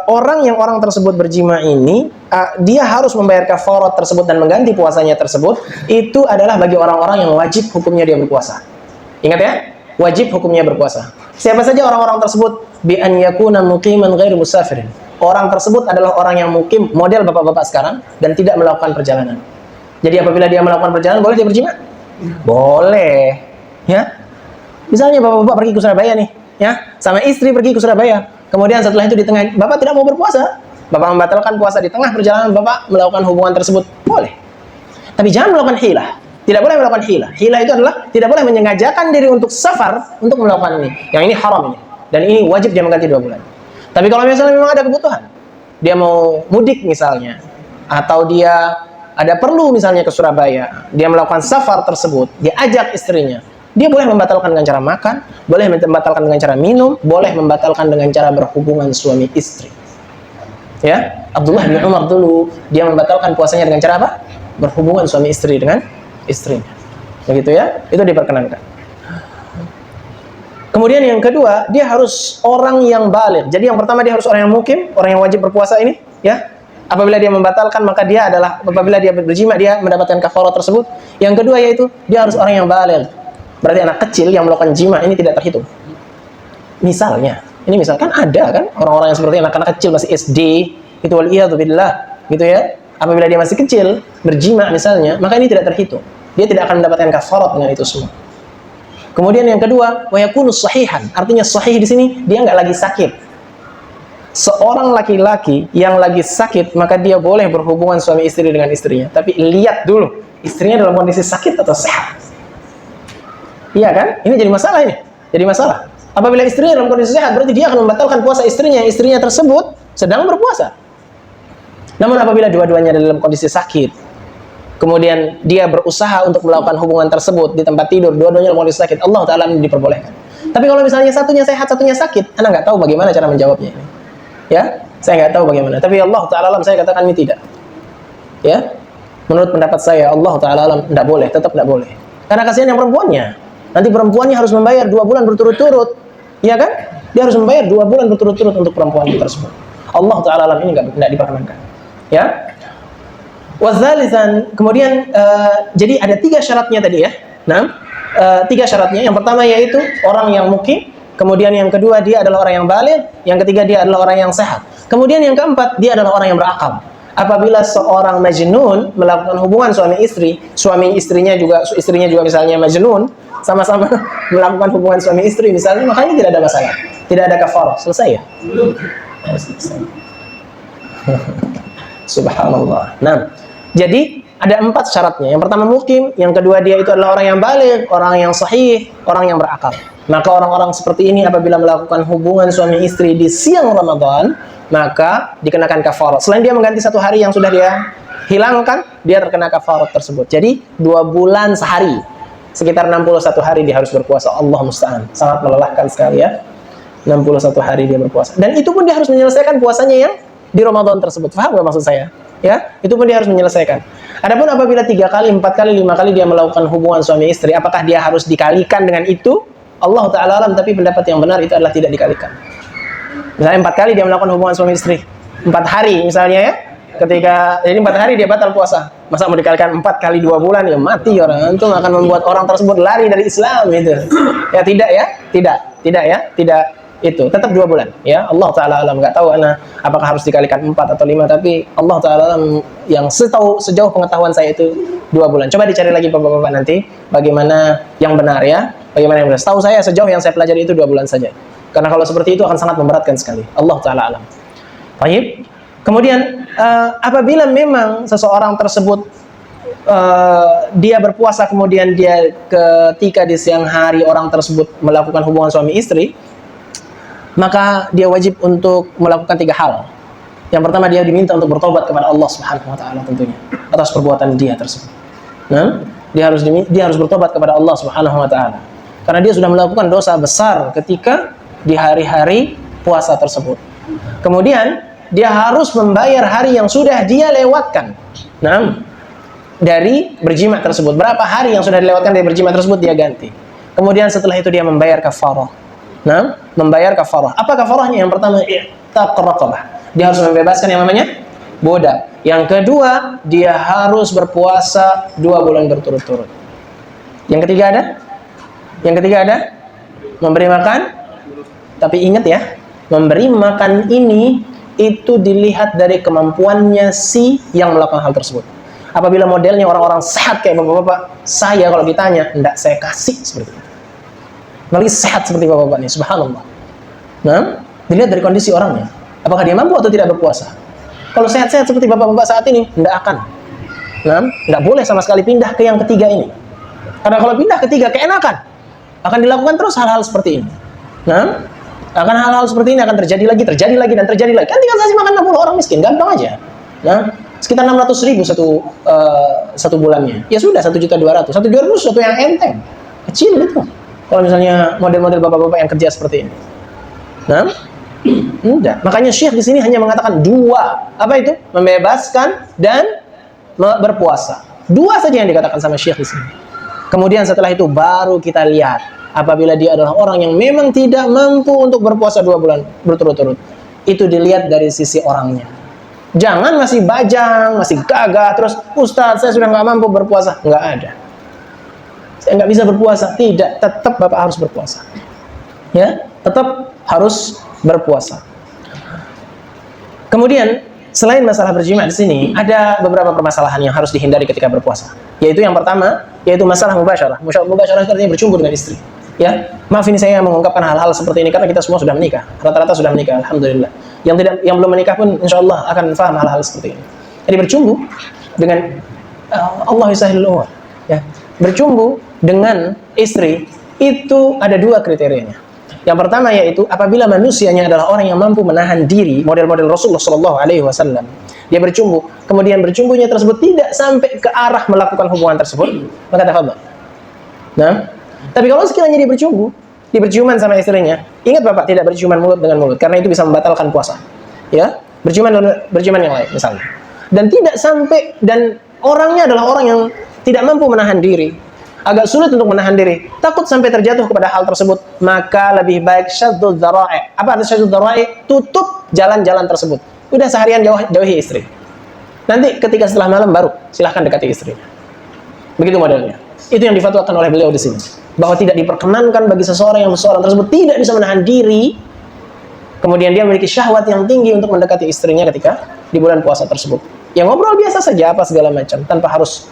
S1: orang tersebut berjima ini dia harus membayar kafarat tersebut dan mengganti puasanya tersebut, itu adalah bagi orang-orang yang wajib hukumnya dia berpuasa. Ingat ya, wajib hukumnya berpuasa. Siapa saja orang-orang tersebut? Bi an yakuna muqiman ghairu musafirin. Orang tersebut adalah orang yang mukim, model bapak-bapak sekarang, dan tidak melakukan perjalanan. Jadi apabila dia melakukan perjalanan, boleh dia berjima? Boleh. Ya. Misalnya bapak-bapak pergi ke Surabaya nih, ya, sama istri pergi ke Surabaya. Kemudian setelah itu di tengah, bapak tidak mau berpuasa. Bapak membatalkan puasa di tengah perjalanan, bapak melakukan hubungan tersebut. Boleh. Tapi jangan melakukan hilah. Tidak boleh melakukan hilah. Hilah itu adalah tidak boleh menyengajakan diri untuk safar untuk melakukan ini. Yang ini haram ini. Dan ini wajib dia mengganti 2 bulan. Tapi kalau misalnya memang ada kebutuhan, dia mau mudik misalnya, atau dia ada perlu misalnya ke Surabaya, dia melakukan safar tersebut, dia ajak istrinya, dia boleh membatalkan dengan cara makan, boleh membatalkan dengan cara minum, boleh membatalkan dengan cara berhubungan suami istri. Ya, Abdullah bin Umar dulu dia membatalkan puasanya dengan cara apa? Berhubungan suami istri dengan istrinya. begitu ya, itu diperkenankan. Kemudian yang kedua, dia harus orang yang baligh. Jadi yang pertama dia harus orang yang mukim, orang yang wajib berpuasa ini, ya. Apabila dia membatalkan, maka dia adalah, apabila dia berjima, dia mendapatkan kafarah tersebut. Yang kedua yaitu dia harus orang yang baligh. Berarti anak kecil yang melakukan jima ini tidak terhitung. Misalnya, ini misalkan ada kan orang-orang yang seperti anak-anak kecil masih SD, itu waliyadzubillah, gitu ya. Apabila dia masih kecil berjima misalnya, maka ini tidak terhitung. Dia tidak akan mendapatkan kafarat dengan itu semua. Kemudian yang kedua, wa yakunu sahihan. Artinya sahih di sini dia nggak lagi sakit. Seorang laki-laki yang lagi sakit, maka dia boleh berhubungan suami istri dengan istrinya. Tapi lihat dulu, istrinya dalam kondisi sakit atau sehat. Iya kan? Ini jadi masalah ini. Jadi masalah. Apabila istrinya dalam kondisi sehat, berarti dia akan membatalkan puasa istrinya. Istrinya tersebut sedang berpuasa. Namun apabila dua-duanya dalam kondisi sakit, kemudian dia berusaha untuk melakukan hubungan tersebut di tempat tidur, dua-duanya dalam kondisi sakit, Allah Ta'ala diperbolehkan. Tapi kalau misalnya satunya sehat, satunya sakit, Anda nggak tahu bagaimana cara menjawabnya ini. Ya, saya nggak tahu bagaimana. Tapi Allah Ta'ala saya katakan ini tidak. Ya, menurut pendapat saya, Allah Ta'ala tidak boleh, tetap tidak boleh. Karena kasihan yang perempuannya. Nanti perempuannya harus membayar 2 bulan berturut-turut. Iya kan? Dia harus membayar 2 bulan berturut-turut untuk perempuan tersebut. Allah Ta'ala ini nggak diperkenankan. Ya. Wazalizan, kemudian jadi ada 3 syaratnya tadi ya. Nah, 3 syaratnya. Yang pertama yaitu orang yang mukim, kemudian yang kedua dia adalah orang yang baligh, yang ketiga dia adalah orang yang sehat. Kemudian yang keempat dia adalah orang yang berakal. Apabila seorang majnun melakukan hubungan suami istrinya juga misalnya majnun, sama-sama melakukan hubungan suami istri misalnya, makanya tidak ada masalah, tidak ada kafarah. Selesai ya? Selesai. Subhanallah. Nah, jadi ada 4 syaratnya. Yang pertama mukim, yang kedua dia itu adalah orang yang baligh, orang yang sahih, orang yang berakal. Maka orang-orang seperti ini apabila melakukan hubungan suami istri di siang Ramadan, maka dikenakan kafarah. Selain dia mengganti 1 hari yang sudah dia hilangkan, dia terkena kafarah tersebut. Jadi 2 bulan sehari, sekitar 61 hari dia harus berpuasa. Allah musta'an. Sangat melelahkan sekali ya. 61 hari dia berpuasa. Dan itu pun dia harus menyelesaikan puasanya yang di Ramadan tersebut. Paham nggak maksud saya? Ya, itu pun dia harus menyelesaikan. Adapun apabila 3 kali, 4 kali, 5 kali dia melakukan hubungan suami istri, apakah dia harus dikalikan dengan itu? Allah Ta'ala alam, tapi pendapat yang benar itu adalah tidak dikalikan. Misalnya 4 kali dia melakukan hubungan suami istri, 4 hari misalnya ya, jadi 4 hari dia batal puasa. Masa mau dikalikan 4 kali 2 bulan, ya mati orang. Itu akan membuat orang tersebut lari dari Islam itu. Ya tidak ya, tidak itu, tetap 2 bulan ya. Allah Ta'ala alam, nggak tahu apakah harus dikalikan 4 atau 5, tapi Allah Ta'ala alam, yang sejauh pengetahuan saya itu 2 bulan. Coba dicari lagi bapak-bapak nanti bagaimana yang benar ya, bagaimana yang benar. Setahu saya sejauh yang saya pelajari itu 2 bulan saja, karena kalau seperti itu akan sangat memberatkan sekali. Allah Ta'ala alam. Baik. Kemudian apabila memang seseorang tersebut dia berpuasa, kemudian dia ketika di siang hari orang tersebut melakukan hubungan suami istri, maka dia wajib untuk melakukan 3 hal. Yang pertama, dia diminta untuk bertobat kepada Allah Subhanahu wa taala tentunya atas perbuatan dia tersebut. Nah, dia harus bertobat kepada Allah Subhanahu wa taala. Karena dia sudah melakukan dosa besar ketika di hari-hari puasa tersebut. Kemudian, dia harus membayar hari yang sudah dia lewatkan. Nah, dari berjima tersebut. Berapa hari yang sudah dilewatkan dari berjima tersebut dia ganti. Kemudian setelah itu dia membayar kafarah. Nah, membayar kafarah. Apa kafarahnya? Yang pertama, i'taq raqabah. Dia harus membebaskan yang namanya budak. Yang kedua, dia harus berpuasa 2 bulan berturut-turut. Yang ketiga ada? Memberi makan. Tapi ingat ya, memberi makan ini itu dilihat dari kemampuannya si yang melakukan hal tersebut. Apabila modelnya orang-orang sehat kayak bapak-bapak, saya kalau ditanya, enggak, saya kasih seperti itu. Lagi sehat seperti bapak-bapak ini, subhanallah. Nah, dilihat dari kondisi orangnya. Apakah dia mampu atau tidak berpuasa? Kalau sehat-sehat seperti bapak-bapak saat ini, tidak akan. Nah, tidak boleh sama sekali pindah ke yang ketiga ini. Karena kalau pindah ketiga, keenakan. Akan dilakukan terus hal-hal seperti ini. Nah, akan hal-hal seperti ini akan terjadi lagi, dan terjadi lagi. Kan tinggal kasih makan 60 orang miskin, gampang aja. Nah, sekitar 600.000 satu bulannya. Ya sudah, 1.200.000. 1.200.000 sesuatu yang enteng. Kecil itu. Kalau misalnya model-model bapak-bapak yang kerja seperti ini. Nah, enggak. Makanya Syekh di sini hanya mengatakan 2. Apa itu? Membebaskan dan berpuasa. 2 saja yang dikatakan sama Syekh di sini. Kemudian setelah itu baru kita lihat apabila dia adalah orang yang memang tidak mampu untuk berpuasa 2 bulan berturut-turut. Itu dilihat dari sisi orangnya. Jangan masih bajang, masih gagah, terus Ustaz saya sudah nggak mampu berpuasa. Nggak ada. Saya nggak bisa berpuasa. Tidak, tetap Bapak harus berpuasa. Ya, tetap harus berpuasa. Kemudian selain masalah berjima di sini, ada beberapa permasalahan yang harus dihindari ketika berpuasa. Yaitu yang pertama, yaitu masalah mubasyarah. Mubasyarah itu artinya bercumbu dengan istri. Ya, maaf ini saya mengungkapkan hal-hal seperti ini karena kita semua sudah menikah. Rata-rata sudah menikah, alhamdulillah. Yang belum menikah pun insya Allah akan paham hal-hal seperti ini. Jadi bercumbu dengan Allah yusahilul umur. Ya, bercumbu dengan istri itu ada 2 kriterianya. Yang pertama yaitu apabila manusianya adalah orang yang mampu menahan diri, model-model Rasulullah SAW. Dia bercumbu, kemudian bercumbunya tersebut tidak sampai ke arah melakukan hubungan tersebut, maka tafadhol. Nah, tapi kalau sekiranya dia berciuman sama istrinya, ingat Bapak, tidak berciuman mulut dengan mulut, karena itu bisa membatalkan puasa. Ya, berciuman yang lain misalnya. Dan tidak sampai, dan orangnya adalah orang yang tidak mampu menahan diri, agak sulit untuk menahan diri, takut sampai terjatuh kepada hal tersebut, maka lebih baik syaddud dzara'i. Apa arti syaddud dzara'i? Tutup jalan-jalan tersebut. Udah seharian jauhi istri. Nanti ketika setelah malam baru silahkan dekati istrinya. Begitu modelnya. Itu yang difatwakan oleh beliau di sini. Bahwa tidak diperkenankan bagi seseorang tersebut tidak bisa menahan diri, kemudian dia memiliki syahwat yang tinggi untuk mendekati istrinya ketika di bulan puasa tersebut. Yang ngobrol biasa saja apa segala macam tanpa harus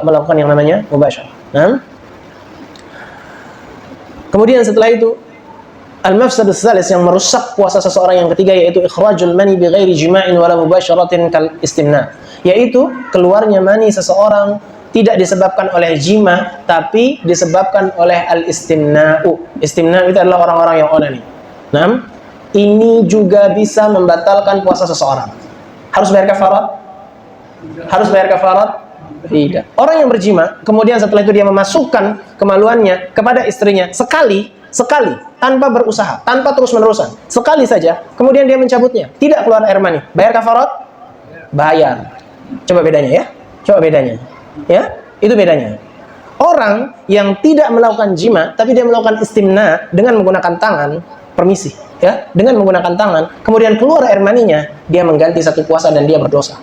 S1: melakukan yang namanya mubasyarah. Nah, kemudian setelah itu al-mafsadah tsalis yang merusak puasa seseorang yang ketiga yaitu ikhrajul mani bighairi jima'in wala mubasyaratin kal istimna, yaitu keluarnya mani seseorang tidak disebabkan oleh jima tapi disebabkan oleh al-istimna'u. Istimna' itu adalah orang-orang yang onani. Nah, ini juga bisa membatalkan puasa seseorang. Harus bayar kafarat? Harus bayar kafarat? Tidak. Orang yang berjima, kemudian setelah itu dia memasukkan kemaluannya kepada istrinya sekali tanpa berusaha, tanpa terus-menerusan, sekali saja, kemudian dia mencabutnya, tidak keluar air mani, bayar kafarat? Bayar. Coba bedanya ya. Coba bedanya. Ya, itu bedanya. Orang yang tidak melakukan jima tapi dia melakukan istimna dengan menggunakan tangan, permisi, ya, dengan menggunakan tangan, kemudian keluar air maninya, dia mengganti 1 puasa dan dia berdosa.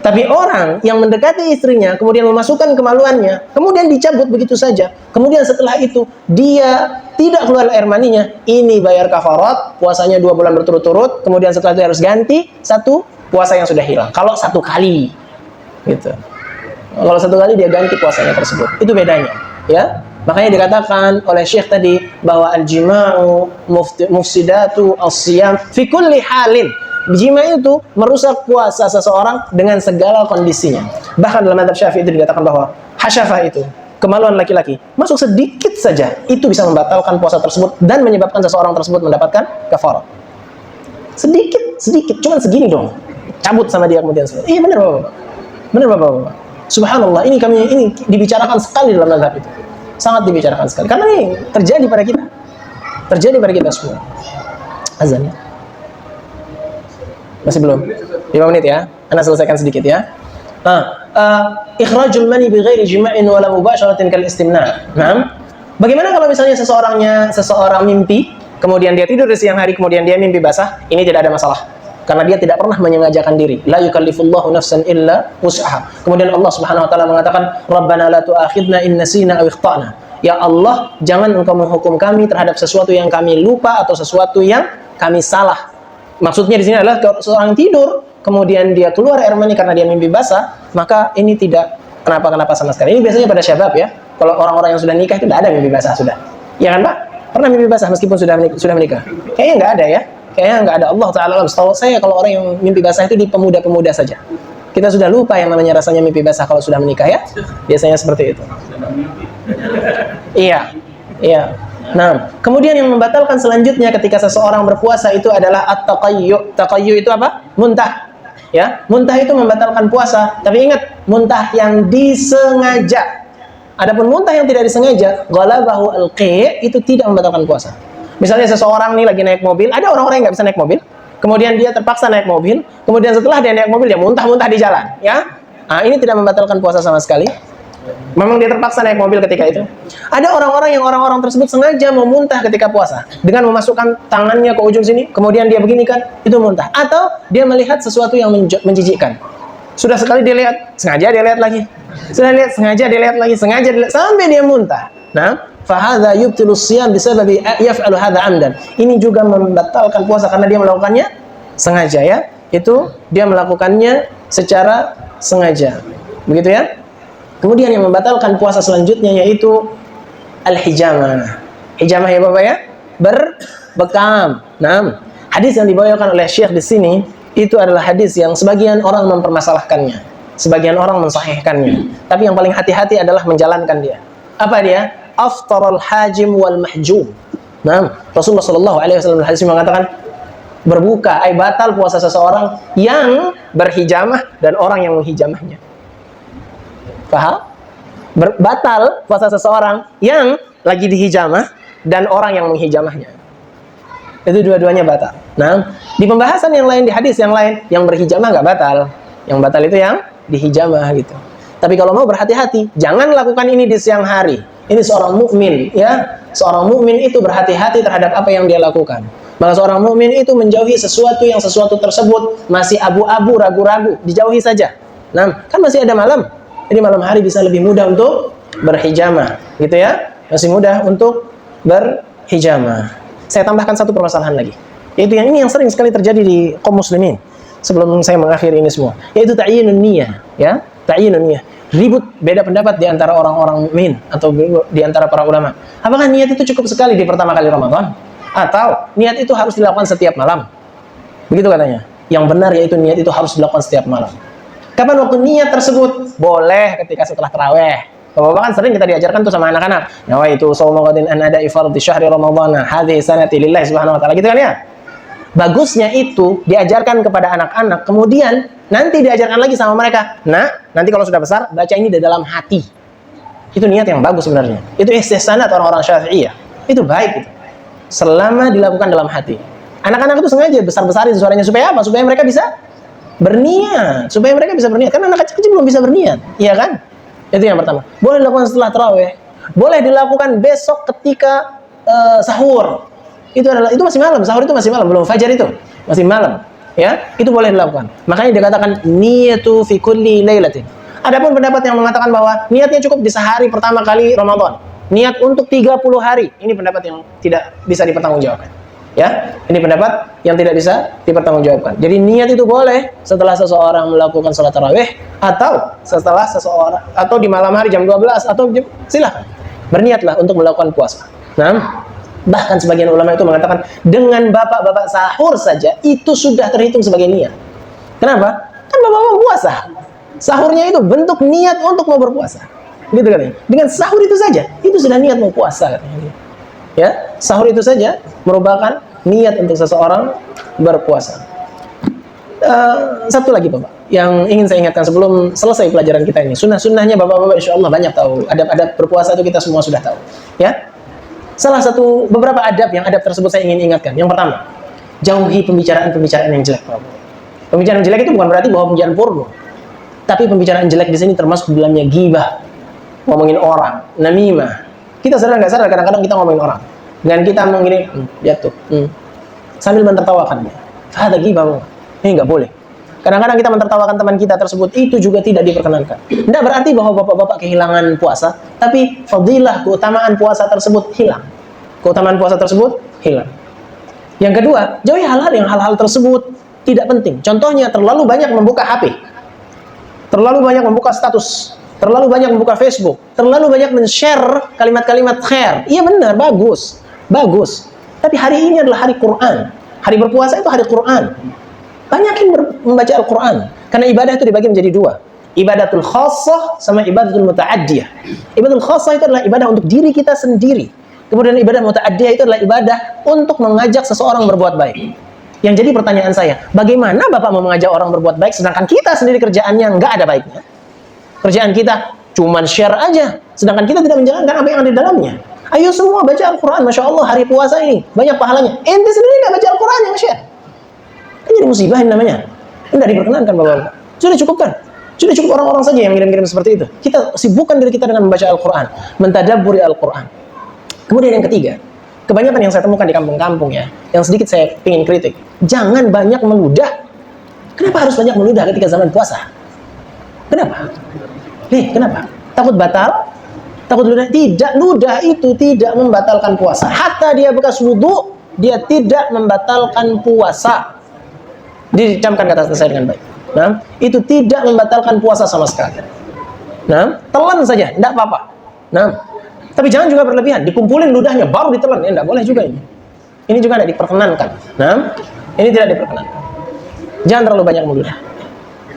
S1: Tapi orang yang mendekati istrinya, kemudian memasukkan kemaluannya, kemudian dicabut begitu saja, kemudian setelah itu dia tidak keluar air maninya, ini bayar kafarat, puasanya 2 bulan berturut-turut, kemudian setelah itu harus ganti 1 puasa yang sudah hilang. Kalau 1 kali, gitu. Kalau 1 kali dia ganti puasanya tersebut, itu bedanya, ya. Makanya dikatakan oleh Syekh tadi bahwa al-jima'u mufsidatu as-siyam fi kulli halin. Jima itu merusak puasa seseorang dengan segala kondisinya. Bahkan dalam mazhab Syafi'i itu dikatakan bahwa hasyafah itu, kemaluan laki-laki, masuk sedikit saja, itu bisa membatalkan puasa tersebut dan menyebabkan seseorang tersebut mendapatkan kafarat. Sedikit, cuman segini dong. Cabut sama dia kemudian. Iya benar Bapak. Benar Bapak. Subhanallah, ini dibicarakan sekali dalam mazhab itu. Sangat dibicarakan sekali. Karena ini terjadi pada kita. Terjadi pada kita semua. Azan ya. Masih belum? 5 menit ya. Anda selesaikan sedikit ya. Ikhrajul mani bighairi jima'in wala mubasyaratin kal istimna. Nah, bagaimana kalau misalnya seseorang mimpi, kemudian dia tidur di siang hari, kemudian dia mimpi basah, ini tidak ada masalah. Karena dia tidak pernah menyengajakan diri. La yukallifullahu nafsan illa wus'aha. Kemudian Allah Subhanahu wa taala mengatakan, "Rabbana la tu'akhidna in nasina aw ikhta'na." Ya Allah, jangan Engkau menghukum kami terhadap sesuatu yang kami lupa atau sesuatu yang kami salah. Maksudnya di sini adalah kalau seorang tidur, kemudian dia keluar air mani karena dia mimpi basah, maka ini tidak kenapa-kenapa sama sekali. Ini biasanya pada syabab ya. Kalau orang-orang yang sudah nikah itu tidak ada mimpi basah sudah. Ya kan Pak? Pernah mimpi basah meskipun sudah menikah? Kayaknya nggak ada ya. Kayaknya nggak ada. Allah Ta'ala alam. Setahu saya kalau orang yang mimpi basah itu di pemuda-pemuda saja. Kita sudah lupa yang namanya rasanya mimpi basah kalau sudah menikah ya. Biasanya seperti itu. Iya. Nah, kemudian yang membatalkan selanjutnya ketika seseorang berpuasa itu adalah at-taqayyu. Taqayyu itu apa? Muntah. Ya, muntah itu membatalkan puasa. Tapi ingat, muntah yang disengaja. Adapun muntah yang tidak disengaja, ghalabahu al-qi', itu tidak membatalkan puasa. Misalnya seseorang nih lagi naik mobil, ada orang-orang yang nggak bisa naik mobil, kemudian dia terpaksa naik mobil, kemudian setelah dia naik mobil dia muntah-muntah di jalan, ya. Nah, ini tidak membatalkan puasa sama sekali. Memang dia terpaksa naik mobil ketika itu. Ada orang-orang tersebut sengaja mau muntah ketika puasa dengan memasukkan tangannya ke ujung sini, kemudian dia begini kan, itu muntah. Atau dia melihat sesuatu yang menjijikkan. Sudah sekali dia lihat, sengaja dia lihat lagi. Sudah lihat, sengaja dia lihat lagi, sengaja dia lihat, sampai dia muntah. Nah, fahadha yubtilus siyam bisababi yaf'alu hadha amdan. Ini juga membatalkan puasa karena dia melakukannya sengaja ya. Itu dia melakukannya secara sengaja. Begitu ya? Kemudian yang membatalkan puasa selanjutnya yaitu al-hijamah. Hijamah ya Bapak ya? Berbekam. Nah, hadis yang dibawakan oleh Syekh di sini itu adalah hadis yang sebagian orang mempermasalahkannya, sebagian orang mensahihkannya. Tapi yang paling hati-hati adalah menjalankan dia. Apa dia? Aftarul hajim wal mahjum. Nah, Rasulullah sallallahu alaihi wasallam hadis mengatakan berbuka ay batal puasa seseorang yang berhijamah dan orang yang menghijamahnya. Paham? Batal puasa seseorang yang lagi dihijamah dan orang yang menghijamahnya. Itu dua-duanya batal. Nah, di pembahasan yang lain, di hadis yang lain, yang berhijamah nggak batal. Yang batal itu yang dihijamah gitu. Tapi kalau mau berhati-hati, jangan lakukan ini di siang hari. Ini seorang mukmin, ya. Seorang mukmin itu berhati-hati terhadap apa yang dia lakukan. Maka seorang mukmin itu menjauhi sesuatu tersebut masih abu-abu, ragu-ragu, dijauhi saja. Nah, kan masih ada malam. Jadi malam hari bisa lebih mudah untuk berhijamah, gitu ya. Masih mudah untuk berhijamah. Saya tambahkan satu permasalahan lagi. Yaitu yang ini yang sering sekali terjadi di kaum muslimin. Sebelum saya mengakhiri ini semua, yaitu ta'yinun niyah, ya. Ta'yinun niyah. Ribut beda pendapat di antara orang-orang mukmin atau di antara para ulama. Apakah niat itu cukup sekali di pertama kali Ramadan? Atau niat itu harus dilakukan setiap malam? Begitu katanya. Yang benar yaitu niat itu harus dilakukan setiap malam. Kapan waktu niat tersebut? Boleh ketika setelah tarawih. Bapak kan sering kita diajarkan tuh sama anak-anak. Nawaitu shauma ghadin an ada'i fardhi syahri ramadhana hadhihi sanati lillahi subhanahu wa ta'ala. Gitu kan ya? Bagusnya itu diajarkan kepada anak-anak, kemudian nanti diajarkan lagi sama mereka. Nah, nanti kalau sudah besar, baca ini di dalam hati. Itu niat yang bagus sebenarnya. Itu istihsanat orang-orang Syafi'iyah. Itu baik itu. Selama dilakukan dalam hati. Anak-anak itu sengaja besar-besarin suaranya supaya apa? Supaya mereka bisa berniat, karena anak kecil belum bisa berniat, iya kan? Itu yang pertama. Boleh dilakukan setelah tarawih, boleh dilakukan besok ketika sahur. Itu masih malam, sahur itu masih malam, belum fajar itu masih malam, ya. Itu boleh dilakukan. Makanya dikatakan niyatu fi kulli lailatin. Adapun pendapat yang mengatakan bahwa niatnya cukup di sehari pertama kali Ramadan, niat untuk 30 hari, ini pendapat yang tidak bisa dipertanggungjawabkan. Ya, ini pendapat yang tidak bisa dipertanggungjawabkan. Jadi niat itu boleh setelah seseorang melakukan sholat tarawih atau setelah seseorang atau di malam hari jam 12 atau silahkan berniatlah untuk melakukan puasa. Nah, bahkan sebagian ulama itu mengatakan dengan bapak-bapak sahur saja itu sudah terhitung sebagai niat. Kenapa? Kan bapak-bapak puasa. Sahurnya itu bentuk niat untuk mau berpuasa. Gitu katanya. Dengan sahur itu saja itu sudah niat mau puasa katanya. Ya, sahur itu saja merupakan niat untuk seseorang berpuasa. Satu lagi Bapak, yang ingin saya ingatkan sebelum selesai pelajaran kita ini. Sunnah-sunnahnya Bapak-Bapak insya Allah banyak tahu. Adab-adab berpuasa itu kita semua sudah tahu. Ya, salah satu beberapa adab tersebut saya ingin ingatkan. Yang pertama, jauhi pembicaraan yang jelek Bapak. Pembicaraan jelek itu bukan berarti bahwa pembicaraan porno. Tapi pembicaraan jelek di sini termasuk dalamnya ghibah, ngomongin orang, namimah. Kita sadar nggak sadar kadang-kadang kita ngomongin orang dan kita mengirim jatuh sambil mentertawakannya. Fahadha ghibah. Ini nggak boleh. Kadang-kadang kita mentertawakan teman kita tersebut, itu juga tidak diperkenankan. Tidak berarti bahwa bapak-bapak kehilangan puasa, tapi fadilah keutamaan puasa tersebut hilang. Keutamaan puasa tersebut hilang. Yang kedua, jauhi hal-hal tersebut tidak penting. Contohnya terlalu banyak membuka HP, terlalu banyak membuka status, terlalu banyak membuka Facebook, terlalu banyak men-share kalimat-kalimat khair. Iya benar, bagus. Tapi hari ini adalah hari Quran. Hari berpuasa itu hari Quran. Banyakin membaca Al-Quran. Karena ibadah itu dibagi menjadi dua. Ibadatul khassah sama ibadatul muta'addiyah. Ibadatul khassah itu adalah ibadah untuk diri kita sendiri. Kemudian ibadah muta'addiyah itu adalah ibadah untuk mengajak seseorang berbuat baik. Yang jadi pertanyaan saya, bagaimana Bapak mau mengajak orang berbuat baik sedangkan kita sendiri kerjaannya nggak ada baiknya? Kerjaan kita cuman share aja, sedangkan kita tidak menjalankan apa yang ada di dalamnya. Ayo semua baca Al-Quran, Masya Allah hari puasa ini banyak pahalanya. Ente sendiri nggak baca Al-Quran yang share, ini jadi musibah ini namanya. Ini tidak diperkenankan Bapak-Bapak. Sudah cukup kan? Sudah cukup orang-orang saja yang ngirim-ngirim seperti itu. Kita sibukkan diri kita dengan membaca Al-Quran, mentadabburi Al-Quran. Kemudian yang ketiga, kebanyakan yang saya temukan di kampung-kampung ya, yang sedikit saya ingin kritik, jangan banyak meludah. Kenapa harus banyak meludah ketika zaman puasa? Kenapa? Kenapa? Takut batal? Takut ludah? Tidak, ludah itu tidak membatalkan puasa. Hatta dia bekas wudu, dia tidak membatalkan puasa. Dicamkan kata saya dengan baik. Nah, itu tidak membatalkan puasa sama sekali. Nah, telan saja, tidak apa-apa. Nah, tapi jangan juga berlebihan. Dikumpulin ludahnya baru ditelan, ya tidak boleh juga ini. Ini juga tidak diperkenankan. Nah, ini tidak diperkenankan. Jangan terlalu banyak meludah.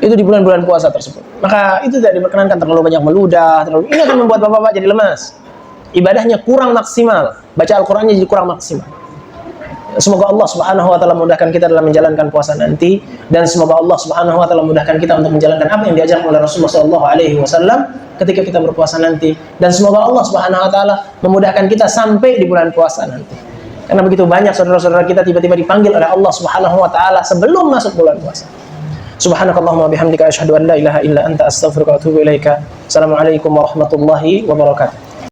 S1: Itu di bulan-bulan puasa tersebut. Maka itu tidak diperkenankan terlalu banyak meludah. Ini akan membuat bapak-bapak jadi lemas. Ibadahnya kurang maksimal. Baca Al-Qurannya jadi kurang maksimal. Semoga Allah Subhanahu wa taala mudahkan kita dalam menjalankan puasa nanti, dan semoga Allah Subhanahu wa taala mudahkan kita untuk menjalankan apa yang diajarkan oleh Rasulullah sallallahu alaihi wasallam ketika kita berpuasa nanti, dan semoga Allah Subhanahu wa taala memudahkan kita sampai di bulan puasa nanti. Karena begitu banyak saudara-saudara kita tiba-tiba dipanggil oleh Allah Subhanahu wa taala sebelum masuk bulan puasa. Subhanakallahumma bihamdika asyhadu an la ilaha illa anta astaghfiruka wa atubu ilaika. Assalamualaikum warahmatullahi wabarakatuh.